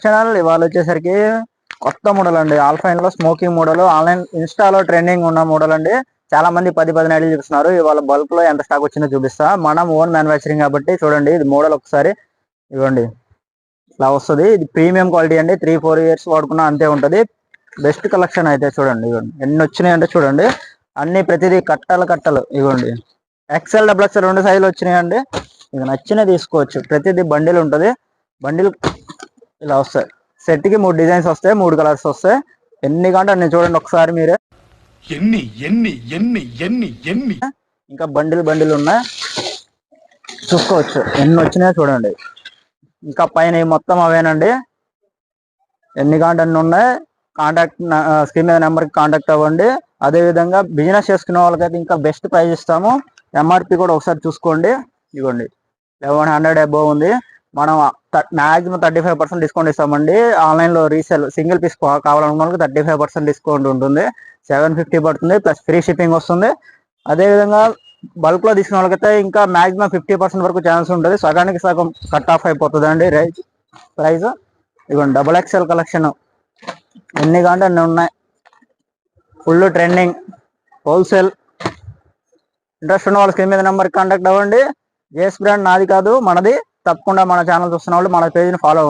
Channel ఇవాళ వచ్చేసరికి కొత్త మోడల్ అండి. ఆల్ఫైన్ లో స్మోకింగ్ మోడల్, ఆన్లైన్ ఇన్స్టాలో ట్రెండింగ్ ఉన్న మోడల్ అండి. చాలా మంది 10 ఐడీలు చూపిస్తున్నారు. ఇవాళ బల్క్ లో ఎంత స్టాక్ వచ్చిందో చూపిస్తా. మనం ఓన్ మ్యానుఫ్యాక్చరింగ్ కాబట్టి చూడండి, ఇది మోడల్ ఒకసారి ఇవ్వండి. ఇలా వస్తుంది. ఇది ప్రీమియం క్వాలిటీ అండి. 3-4 ఇయర్స్ వాడుకున్నా అంతే ఉంటది. బెస్ట్ కలెక్షన్ అయితే చూడండి. ఇవ్వండి ఎన్ని వచ్చినాయి అంటే చూడండి, అన్ని ప్రతిదీ కట్టలు ఇవ్వండి. XL, XXL 2 సైజులు వచ్చినాయండి. ఇక నచ్చిన తీసుకోవచ్చు. ప్రతిదీ బండిల్ ఉంటుంది. బండిల్ ఇలా వస్తాయి. సెట్ కి 3 డిజైన్స్ వస్తాయి, 3 కలర్స్ వస్తాయి. ఎన్ని కాంటే అన్ని చూడండి ఒకసారి మీరే. ఎన్ని ఎన్ని ఎన్ని ఎన్ని ఎన్ని ఇంకా బండిల్ ఉన్నాయి, చూసుకోవచ్చు. ఎన్ని వచ్చినాయో చూడండి. ఇంకా పైన మొత్తం అవేనండి. ఎన్ని కాంటే అన్ని ఉన్నాయి. కాంటాక్ట్ స్క్రీన్ మీద నెంబర్కి కాంటాక్ట్ అవ్వండి. అదే విధంగా బిజినెస్ చేసుకునే వాళ్ళకైతే ఇంకా బెస్ట్ ప్రైస్ ఇస్తాము. MRP కూడా ఒకసారి చూసుకోండి. ఇవ్వండి 1100 అబోవ్ ఉంది. మనం మాక్సిమం 35% డిస్కౌంట్ ఇస్తామండి. ఆన్లైన్లో రీసేల్ సింగిల్ పీస్ కావాలనుకున్న వాళ్ళకి 35% డిస్కౌంట్ ఉంటుంది. 750 పడుతుంది, ప్లస్ ఫ్రీ షిప్పింగ్ వస్తుంది. అదేవిధంగా బల్క్లో తీసుకున్న వాళ్ళకైతే ఇంకా మాక్సిమం 50% వరకు ఛాన్స్ ఉంటుంది. సగానికి సగం కట్ ఆఫ్ అయిపోతుంది అండి ప్రైస్. ఇవ్వండి XXL కలెక్షన్ ఎన్ని కాంటే అన్ని ఉన్నాయి. Full trending, wholesale. ఇంట్రెస్ట్ ఉన్న వాళ్ళ స్క్రీన్ మీద నెంబర్కి కాంటాక్ట్ అవ్వండి. జేఎస్ బ్రాండ్ నాది కాదు, మనది. తప్పకుండా మన ఛానల్ చూస్తున్న వాళ్ళు మన పేజ్ని ఫాలో అవ్వండి.